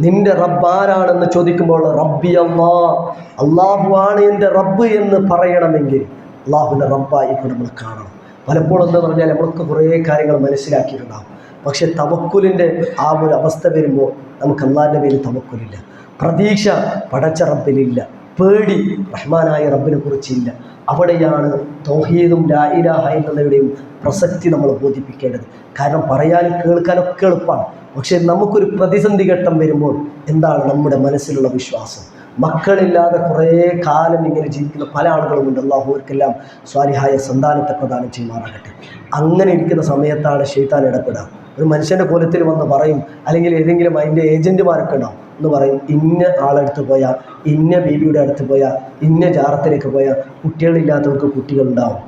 നിൻ്റെ റബ്ബാരാണെന്ന് ചോദിക്കുമ്പോൾ റബ്ബി അള്ളാഹു ആണ് എൻ്റെ റബ്ബ് എന്ന് പറയണമെങ്കിൽ അള്ളാഹുവിൻ്റെ റബ്ബായിക്കൊണ്ട് നമ്മൾ കാണണം. പലപ്പോഴും എന്താ പറഞ്ഞാൽ നമ്മളൊക്കെ കുറേ കാര്യങ്ങൾ മനസ്സിലാക്കിയിട്ടുണ്ടാകും, പക്ഷെ തവക്കുലിൻ്റെ ആ ഒരു അവസ്ഥ വരുമ്പോൾ നമുക്ക് അള്ളാഹിൻ്റെ പേരിൽ തവക്കുലില്ല, പ്രതീക്ഷ പടച്ച റബ്ബിലില്ല, പേടി റഹ്മാനായ റബ്ബിനെ കുറിച്ചില്ല, അവിടെയാണ് തൗഹീദും ലാ ഇലാഹ ഇല്ലല്ലയുടെയും പ്രസക്തി നമ്മൾ ബോധിപ്പിക്കേണ്ടത്. കാരണം പറയാനും കേൾക്കാനൊക്കെ എളുപ്പമാണ്, പക്ഷേ നമുക്കൊരു പ്രതിസന്ധി ഘട്ടം വരുമ്പോൾ എന്താണ് നമ്മുടെ മനസ്സിലുള്ള വിശ്വാസം? മക്കളില്ലാതെ കുറേ കാലം ഇങ്ങനെ ജീവിക്കുന്ന പല ആളുകളുമുണ്ട്. അല്ലാഹു അവർക്കെല്ലാം സ്വാലിഹായ സന്താനത്തെ പ്രദാനം ചെയ്യുമാറാകട്ടെ. അങ്ങനെ ഇരിക്കുന്ന സമയത്താണ് ശൈത്താൻ ഇടപെടുക. ഒരു മനുഷ്യൻ്റെ കോലത്തിൽ വന്ന് പറയും, അല്ലെങ്കിൽ ഏതെങ്കിലും അതിൻ്റെ ഏജൻറ്റുമാരൊക്കെ ഉണ്ടാവും എന്ന് പറയും, ഇന്ന ആളടുത്ത് പോയാൽ, ഇന്ന ബീബിയുടെ അടുത്ത് പോയാൽ, ഇന്ന ജാറത്തിലേക്ക് പോയാൽ കുട്ടികളില്ലാത്തവർക്ക് കുട്ടികളുണ്ടാവും.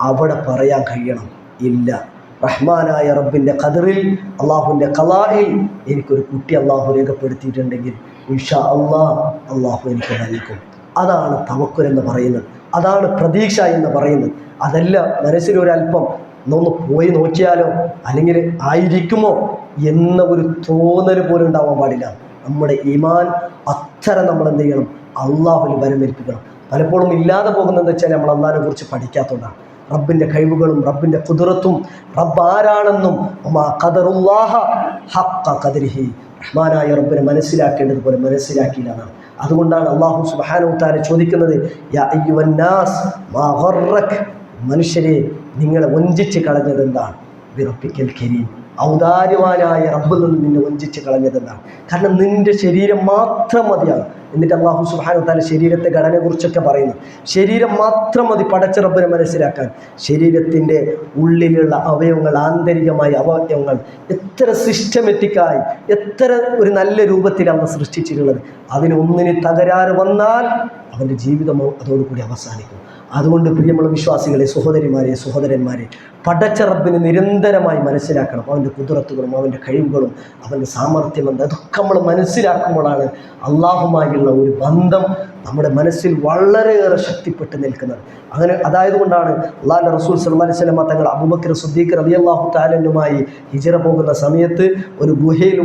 അവിടെ പറയാൻ കഴിയണം, ഇല്ല, റഹ്മാനായ റബ്ബിൻ്റെ ഖദറിൽ, അള്ളാഹുവിൻ്റെ ഖലായിൽ എനിക്കൊരു കുട്ടി അള്ളാഹു രേഖപ്പെടുത്തിയിട്ടുണ്ടെങ്കിൽ ഇൻഷാ അള്ളാഹു എനിക്ക് നൽകും. അതാണ് തവക്കുൽ എന്ന് പറയുന്നത്, അതാണ് പ്രതീക്ഷ എന്ന് പറയുന്നത്. അതല്ല മനസ്സിലൊരല്പം ഒന്ന് പോയി നോക്കിയാലോ അല്ലെങ്കിൽ ആയിരിക്കുമോ എന്ന ഒരു തോന്നൽ പോലും ഉണ്ടാവാൻ പാടില്ല. നമ്മുടെ ഈമാൻ അത്തരം നമ്മൾ എന്ത് ചെയ്യണം? അള്ളാഹുവിൽ വരമേൽപ്പിക്കണം. പലപ്പോഴും ഇല്ലാതെ പോകുന്നതെന്ന് വെച്ചാൽ നമ്മൾ അള്ളാഹിനെ കുറിച്ച് പഠിക്കാത്തതുകൊണ്ടാണ്. റബ്ബിൻ്റെ കഴിവുകളും റബ്ബിൻ്റെ ഖുദ്റത്തും റബ്ബ് ആരാണെന്നും റഹ്മാനായ റബ്ബിനെ മനസ്സിലാക്കേണ്ടതുപോലെ മനസ്സിലാക്കിയില്ല എന്നാണ്. അതുകൊണ്ടാണ് അല്ലാഹു സുബ്ഹാനഹു വ തആല ചോദിക്കുന്നത്, യാ അയ്യുഹന്നാസ് മാ ഗർറക്, മനുഷ്യരെ നിങ്ങളെ വഞ്ചിച്ച് കളഞ്ഞത് എന്താണ്? ബിറബ്ബിക്കൽ കരീം, ഔദാര്യവാനായ റബ്ബിൽ നിന്ന് നിന്നെ വഞ്ചിച്ച് കളഞ്ഞതെന്താണ്? കാരണം നിന്റെ ശരീരം മാത്രം മതിയാണ്. എന്നിട്ട് അല്ലാഹു സുബ്ഹാനഹു വ തആല ശരീരത്തെ ഘടനയെക്കുറിച്ചൊക്കെ പറയുന്നു. ശരീരം മാത്രം മതി പടച്ച റബ്ബിനെ മനസ്സിലാക്കാൻ. ശരീരത്തിൻ്റെ ഉള്ളിലുള്ള അവയവങ്ങൾ, ആന്തരികമായ അവയവങ്ങൾ എത്ര സിസ്റ്റമാറ്റിക്കായി, എത്ര ഒരു നല്ല രൂപത്തിലാണ് സൃഷ്ടിച്ചിട്ടുള്ളത്. അതിനൊന്നിന് തകരാറ് വന്നാൽ അവൻ്റെ ജീവിതം അതോടുകൂടി അവസാനിക്കും. അതുകൊണ്ട് പ്രിയമുള്ള വിശ്വാസികളെ, സഹോദരന്മാരെ, പടച്ച റബ്ബിനെ നിരന്തരമായി മനസ്സിലാക്കണം. അവൻ്റെ ഖുദ്റത്തുകളും അവൻ്റെ കഴിവുകളും അവൻ്റെ സാമർഥ്യം എന്താ, അതൊക്കെ നമ്മൾ മനസ്സിലാക്കുമ്പോഴാണ് അള്ളാഹുമായുള്ള ഒരു ബന്ധം നമ്മുടെ മനസ്സിൽ വളരെയേറെ ശക്തിപ്പെട്ട് നിൽക്കുന്നത്. അങ്ങനെ അതായതുകൊണ്ടാണ് അള്ളാഹുവിൻ്റെ റസൂൽ സല്ലല്ലാഹു അലൈഹി വസല്ലം തങ്ങൾ അബൂബക്കർ സിദ്ദീഖ് റളിയല്ലാഹു തആല അൻഹുമായി ഹിജ്റ പോകുന്ന സമയത്ത് ഒരു ഗുഹയിൽ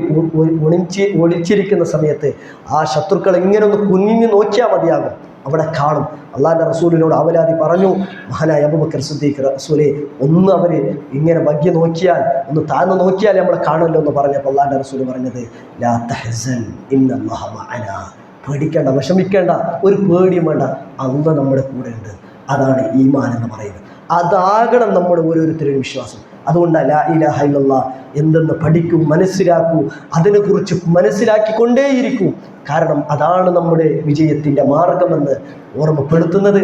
ഒളിച്ചിരിക്കുന്ന സമയത്ത് ആ ശത്രുക്കൾ ഇങ്ങനെ ഒന്ന് കുനിഞ്ഞു നോക്കിയാൽ മതിയാകും, അവിടെ കാണും. അള്ളാഹിൻ്റെ റസൂലിനോട് അവലാതി പറഞ്ഞു, മഹാനായ അബൂബക്കർ സിദ്ദീഖ്, റസൂലെ ഒന്ന് അവർ ഇങ്ങനെ വഗ്യ നോക്കിയാൽ, ഒന്ന് താഴ്ന്നു നോക്കിയാൽ നമ്മളെ കാണുമല്ലോ എന്ന് പറഞ്ഞപ്പോൾ അള്ളാഹിൻ്റെ റസൂൽ പറഞ്ഞത്, ലാ തഹ്സൻ ഇന്നല്ലാഹ മഅനാ, പേടിക്കേണ്ട, വിഷമിക്കേണ്ട, ഒരു പേടിയും വേണ്ട, അല്ലാഹ് നമ്മുടെ കൂടെ ഉണ്ട്. അതാണ് ഈമാൻ എന്ന് പറയുന്നത്. അതാകണം നമ്മുടെ ഓരോരുത്തരുടെയും വിശ്വാസം. അതുകൊണ്ട് ലാ ഇലാഹ ഇല്ലല്ലാഹ് എന്തെന്ന് പഠിക്കൂ, മനസ്സിലാക്കൂ, അതിനെക്കുറിച്ച് മനസ്സിലാക്കിക്കൊണ്ടേയിരിക്കൂ. കാരണം അതാണ് നമ്മുടെ വിജയത്തിൻ്റെ മാർഗമെന്ന് ഓർമ്മപ്പെടുത്തുന്നത്.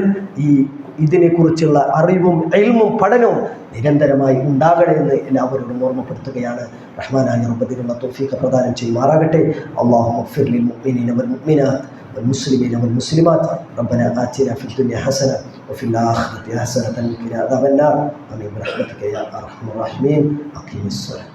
ഇതിനെക്കുറിച്ചുള്ള അറിവും ഇൽമും പഠനവും നിരന്തരമായി ഉണ്ടാകണമെന്ന് എല്ലാവരോടും ഓർമ്മപ്പെടുത്തുകയാണ്. റഹ്മാനായ റബ്ബ് ഇതിനുള്ള തൗഫീഖ് പ്രദാനം ചെയ്യുമാറാകട്ടെ. അല്ലാഹുമ്മ ഗ്ഫിർ ലിൽ മുഅ്മിനീന വൽ മുഅ്മിനാത്ത് والمسلمين والمسلمات ربنا آتنا في الدنيا حسنة وفي الآخرة حسنة وقنا عذاب النار آمين برحمتك يا أرحم الراحمين. أقيم الصلاة.